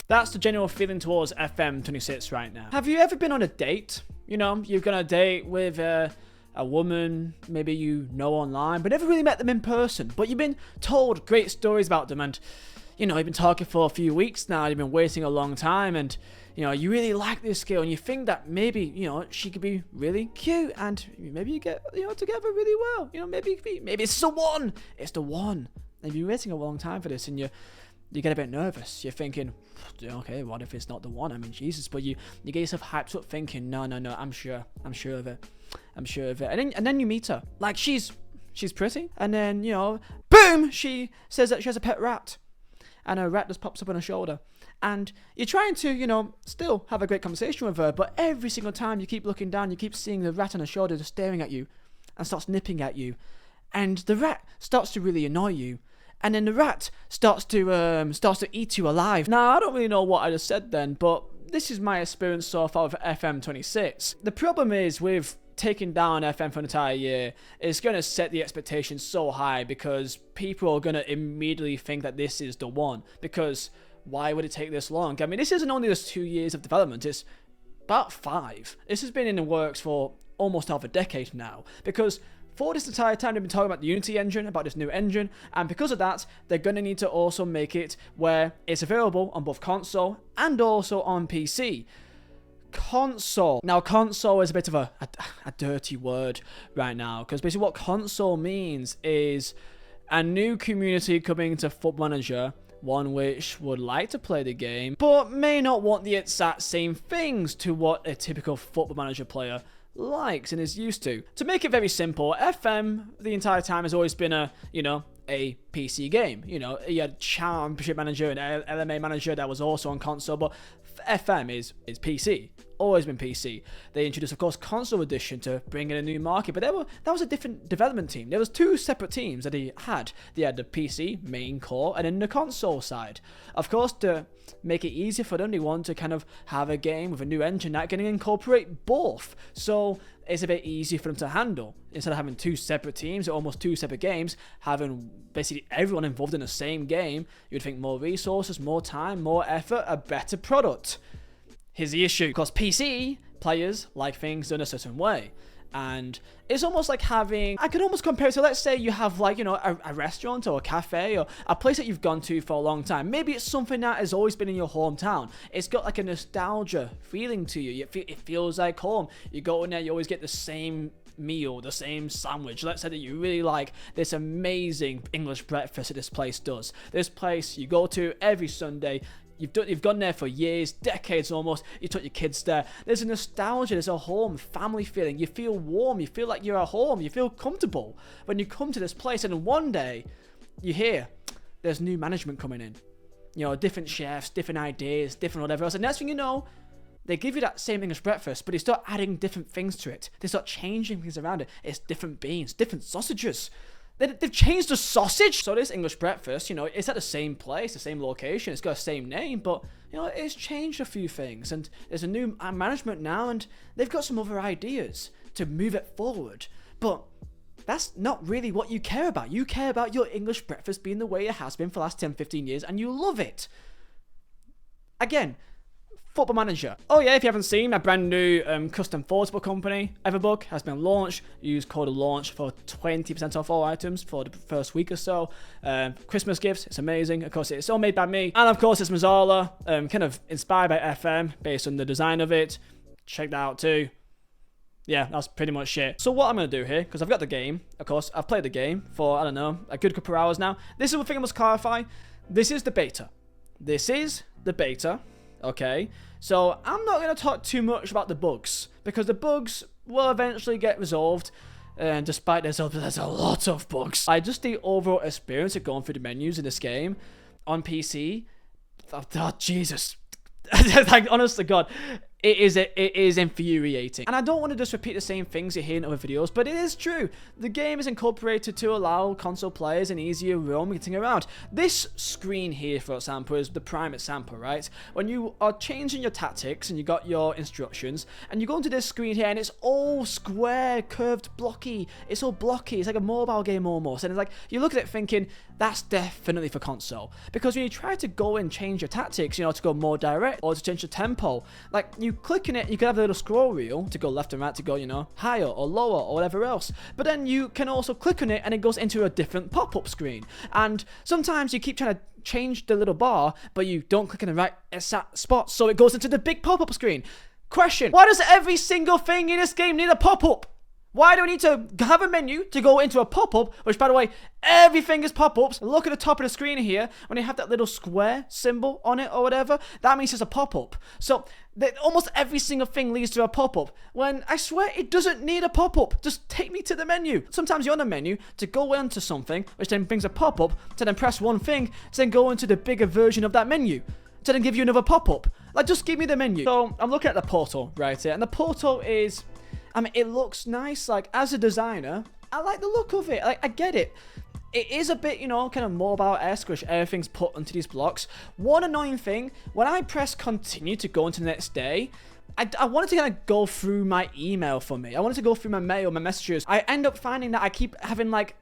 That's the general feeling towards FM26 right now. Have you ever been on a date? You know, you've gone on a date with a woman, maybe you know online, but never really met them in person. But you've been told great stories about them, and you know, you've been talking for a few weeks now, you've been waiting a long time, and you know, you really like this girl, and you think that maybe, you know, she could be really cute, and maybe you get, you know, together really well. You know, maybe it's the one. It's the one. And you've been waiting a long time for this, and you get a bit nervous. You're thinking, okay, what if it's not the one? I mean, Jesus. But you get yourself hyped up thinking, no, I'm sure of it. And then you meet her. Like, she's pretty. And then, you know, boom, she says that she has a pet rat. And her rat just pops up on her shoulder. And you're trying to, you know, still have a great conversation with her. But every single time you keep looking down, you keep seeing the rat on her shoulder just staring at you. And starts nipping at you. And the rat starts to really annoy you. And then the rat starts to eat you alive. Now, I don't really know what I just said then, but this is my experience so far with FM26. The problem is with taking down FM for an entire year, it's going to set the expectations so high because people are going to immediately think that this is the one. Because why would it take this long? I mean, this isn't only just 2 years of development, it's about 5. This has been in the works for almost half a decade now. Because for this entire time, they've been talking about the Unity engine, about this new engine, and because of that, they're going to need to also make it where it's available on both console and also on PC. Console. Now, console is a bit of a dirty word right now, because basically what console means is a new community coming to Football Manager, one which would like to play the game, but may not want the exact same things to what a typical Football Manager player likes and is used to. To make it very simple, FM the entire time has always been a PC game. You know, you had Championship Manager and LMA Manager that was also on console, but FM is PC. Always been PC. They introduced, of course, Console Edition to bring in a new market, but that was a different development team. There was 2 separate teams that they had. They had the PC main core and then the console side. Of course, to make it easier for them, they want to kind of have a game with a new engine that can incorporate both. So it's a bit easier for them to handle. Instead of having 2 separate teams, or almost 2 separate games, having basically everyone involved in the same game, you'd think more resources, more time, more effort, a better product. Here's the issue, because PC players like things done a certain way. And it's almost like having, I could almost compare it to, let's say you have like, you know, a restaurant or a cafe or a place that you've gone to for a long time. Maybe it's something that has always been in your hometown. It's got like a nostalgia feeling to you. It feels like home. You go in there, you always get the same meal, the same sandwich. Let's say that you really like this amazing English breakfast that this place does. This place you go to every Sunday. You've gone there for years, decades almost. You took your kids there. There's a nostalgia, there's a home, family feeling. You feel warm, you feel like you're at home, you feel comfortable when you come to this place. And then one day, you hear there's new management coming in. You know, different chefs, different ideas, different whatever else. And next thing you know, they give you that same English breakfast, but they start adding different things to it. They start changing things around it. It's different beans, different sausages. They've changed the sausage. So this English breakfast, you know, it's at the same place, the same location. It's got the same name, but, you know, it's changed a few things. And there's a new management now, and they've got some other ideas to move it forward. But that's not really what you care about. You care about your English breakfast being the way it has been for the last 10, 15 years, and you love it. Again, Football Manager. Oh yeah, if you haven't seen, my brand new custom Photobooks company, Everbook, has been launched. Use code LAUNCH for 20% off all items for the first week or so. Christmas gifts, it's amazing. Of course, it's all made by me. And of course, it's Mazzala, kind of inspired by FM, based on the design of it. Check that out too. Yeah, that's pretty much it. So what I'm going to do here, because I've got the game, of course, I've played the game for, I don't know, a good couple of hours now. This is one thing I must clarify. This is the beta. This is the beta. Okay, so I'm not going to talk too much about the bugs, because the bugs will eventually get resolved, and despite there's a lot of bugs. Just the overall experience of going through the menus in this game on PC, oh Jesus, like, honest to God, it is infuriating. And I don't want to just repeat the same things you hear in other videos, but it is true. The game is incorporated to allow console players an easier roam getting around. This screen here, for example, is the prime example, right? When you are changing your tactics and you got your instructions, and you go into this screen here, and it's all square, curved, blocky. It's all blocky. It's like a mobile game almost. And it's like, you look at it thinking, that's definitely for console. Because when you try to go and change your tactics, you know, to go more direct or to change the tempo, like you click on it, you can have a little scroll wheel to go left and right to go, you know, higher or lower or whatever else. But then you can also click on it and it goes into a different pop-up screen. And sometimes you keep trying to change the little bar, but you don't click in the right exact spot, so it goes into the big pop-up screen. Question: why does every single thing in this game need a pop-up? Why do we need to have a menu to go into a pop-up, which, by the way, everything is pop-ups? Look at the top of the screen here. When you have that little square symbol on it or whatever, that means it's a pop-up. So almost every single thing leads to a pop-up, when I swear it doesn't need a pop-up. Just take me to the menu. Sometimes you're on the menu to go into something, which then brings a pop-up, to then press one thing, to then go into the bigger version of that menu, to then give you another pop-up. Like, just give me the menu. So I'm looking at the portal right here, and the portal is... I mean, it looks nice. Like, as a designer, I like the look of it. Like, I get it. It is a bit, you know, kind of mobile-esque, which everything's put onto these blocks. One annoying thing, when I press continue to go into the next day, I wanted to kind of go through my email for me. I wanted to go through my mail, my messages. I end up finding that I keep having, like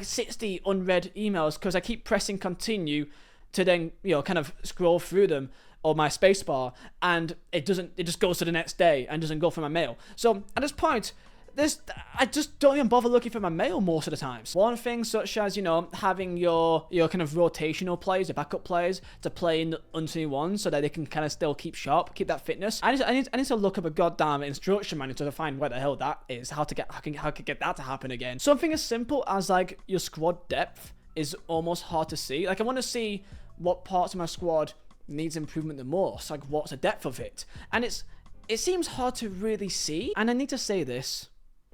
60 unread emails because I keep pressing continue to then, you know, kind of scroll through them, or my spacebar, and it just goes to the next day and doesn't go for my mail. So at this point, I just don't even bother looking for my mail most of the times. One thing such as, you know, having your kind of rotational players, your backup players, to play in the unseen ones so that they can kind of still keep sharp, keep that fitness. I need to look up a goddamn instruction manual to find where the hell that is, how to get that to happen again. Something as simple as like your squad depth is almost hard to see. Like, I want to see what parts of my squad needs improvement the most, like what's the depth of it, and it seems hard to really see. And I need to say this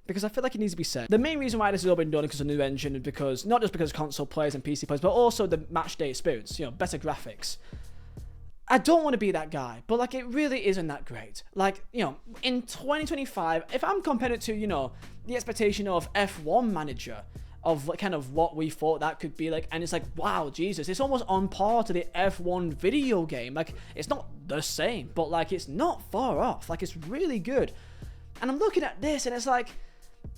because I feel like it needs to be said. The main reason why this has all been done is because of the new engine, and because not just because console players and PC players, but also the match day experience, you know, better graphics. I don't want to be that guy, but like, it really isn't that great. Like, you know, in 2025, if I'm comparing it to, you know, the expectation of F1 Manager, of kind of what we thought that could be like, and it's like, wow, Jesus, it's almost on par to the F1 video game. Like, it's not the same, but like, it's not far off. Like, it's really good. And I'm looking at this, and it's like,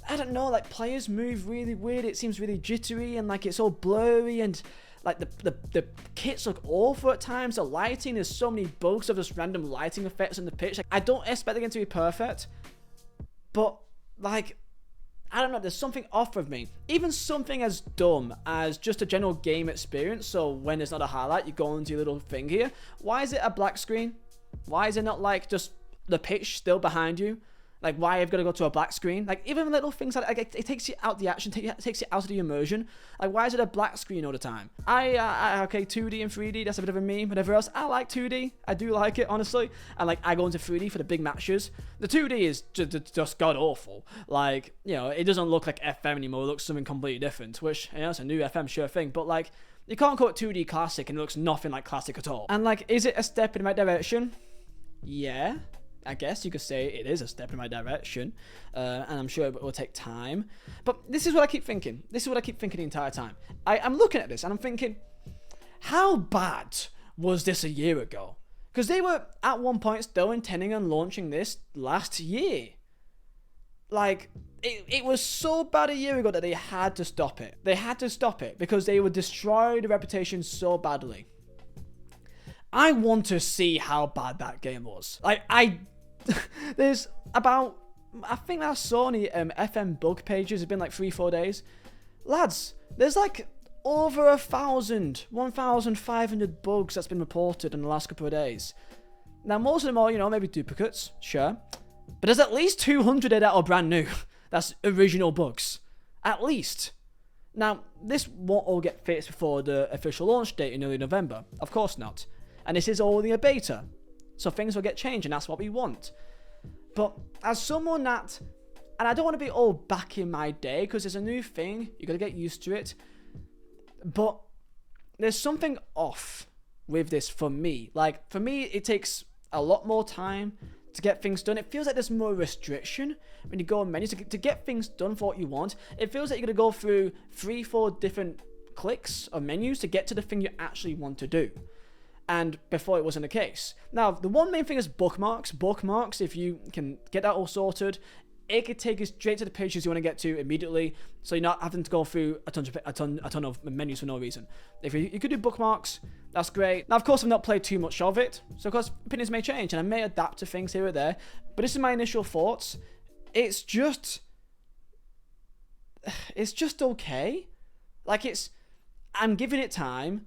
I don't know, like, players move really weird. It seems really jittery, and like, it's all blurry, and like the kits look awful at times. The lighting, there's so many bugs of just random lighting effects on the pitch. Like, I don't expect the game to be perfect, but like, I don't know, there's something off with me. Even something as dumb as just a general game experience. So when there's not a highlight, you go into your little thing here. Why is it a black screen? Why is it not like just the pitch still behind you? Like, why have you got to go to a black screen? Like, even little things like it takes you out the action, takes you out of the immersion. Like, why is it a black screen all the time? Okay, 2D and 3D, that's a bit of a meme. Whatever else, I like 2D. I do like it, honestly. And like, I go into 3D for the big matches. The 2D is just god awful. Like, you know, it doesn't look like FM anymore. It looks something completely different, which, you know, it's a new FM sure thing. But like, you can't call it 2D classic and it looks nothing like classic at all. And like, is it a step in the right direction? Yeah. I guess you could say it is a step in my direction, and I'm sure it will take time. But this is what I keep thinking. This is what I keep thinking the entire time. I'm looking at this and I'm thinking, how bad was this a year ago? Because they were at one point still intending on launching this last year. Like, it was so bad a year ago that they had to stop it. They had to stop it because they would destroy the reputation so badly. I want to see how bad that game was. Like, there's about, I think I saw on the FM bug pages, it's been like 3-4 days. Lads, there's like over 1,500 bugs that's been reported in the last couple of days. Now, most of them are, you know, maybe duplicates, sure. But there's at least 200 that are brand new. That's original bugs. At least. Now, this won't all get fixed before the official launch date in early November. Of course not. And this is only a beta. So things will get changed, and that's what we want. But as someone that, and I don't want to be all back in my day, because it's a new thing, you got to get used to it. But there's something off with this for me. Like, for me, it takes a lot more time to get things done. It feels like there's more restriction when you go on menus to get things done for what you want. It feels like you're going to go through 3-4 different clicks or menus to get to the thing you actually want to do. And before it wasn't the case. Now, the one main thing is bookmarks. Bookmarks, if you can get that all sorted, it could take you straight to the pages you want to get to immediately, so you're not having to go through a ton of menus for no reason. If you could do bookmarks, that's great. Now, of course, I've not played too much of it, so of course, opinions may change, and I may adapt to things here or there, but this is my initial thoughts. It's just okay. Like, I'm giving it time,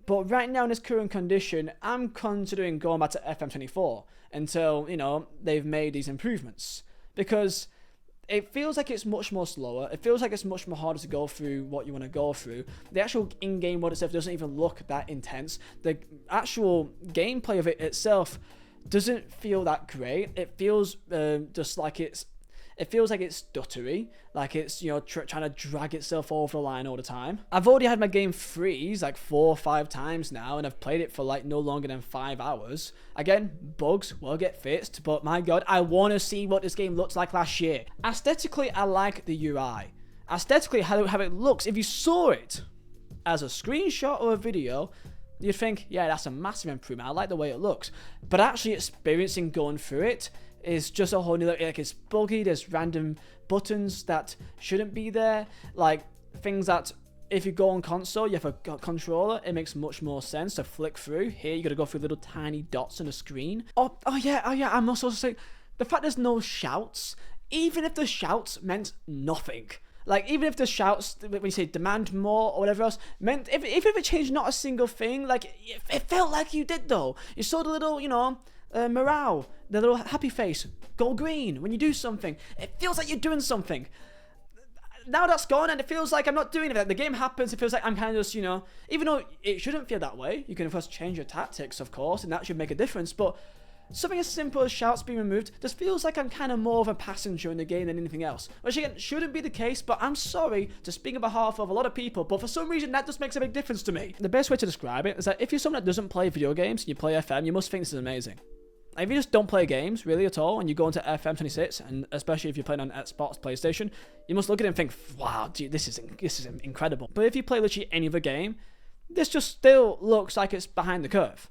but right now in this current condition, I'm considering going back to FM24 until, you know, they've made these improvements. Because it feels like it's much more slower. It feels like it's much more harder to go through what you want to go through. The actual in-game mode itself doesn't even look that intense. The actual gameplay of it itself doesn't feel that great. It feels just like it feels like it's stuttery, like it's, you know, trying to drag itself over the line all the time. I've already had my game freeze like 4 or 5 times now, and I've played it for like no longer than 5 hours. Again, bugs will get fixed, but my god, I want to see what this game looked like last year. Aesthetically, I like the UI. Aesthetically, how it looks, if you saw it as a screenshot or a video, you'd think, yeah, that's a massive improvement. I like the way it looks. But actually experiencing going through it is just a whole new, like, it's buggy. There's random buttons that shouldn't be there, like things that if you go on console, you have a controller, it makes much more sense to flick through. Here you gotta go through little tiny dots on the screen. Oh yeah, I'm also saying the fact there's no shouts, even if the shouts meant nothing. Like, even if the shouts, when you say demand more or whatever else, meant, if it changed not a single thing, like, it felt like you did though. You saw the little, you know, morale, the little happy face go green when you do something. It feels like you're doing something. Now that's gone, and it feels like I'm not doing it. The game happens, it feels like I'm kind of just, you know, even though it shouldn't feel that way, you can of course change your tactics, of course, and that should make a difference, but something as simple as shouts being removed just feels like I'm kind of more of a passenger in the game than anything else. Which again, shouldn't be the case, but I'm sorry to speak on behalf of a lot of people, but for some reason that just makes a big difference to me. The best way to describe it is that if you're someone that doesn't play video games and you play FM, you must think this is amazing. Like, if you just don't play games really at all and you go into FM26, and especially if you're playing on Xbox, PlayStation, you must look at it and think, wow, dude, this is incredible. But if you play literally any other game, this just still looks like it's behind the curve.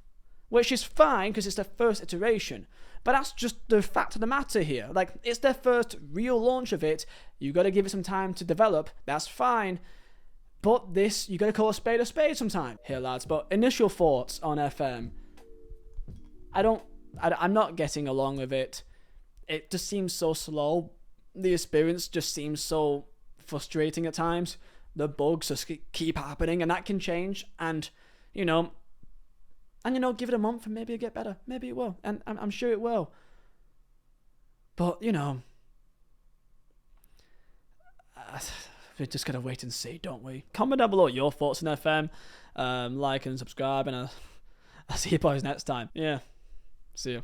Which is fine because it's their first iteration. But that's just the fact of the matter here. Like, it's their first real launch of it. You got to give it some time to develop. That's fine. But this, you got to call a spade sometime. Here, lads. But initial thoughts on FM. I'm not getting along with it. It just seems so slow. The experience just seems so frustrating at times. The bugs just keep happening, and that can change. And, you know, give it a month and maybe it'll get better. Maybe it will. And I'm sure it will. But, you know, we just gotta wait and see, don't we? Comment down below your thoughts on FM. Like and subscribe, and I'll see you boys next time. Yeah. See you.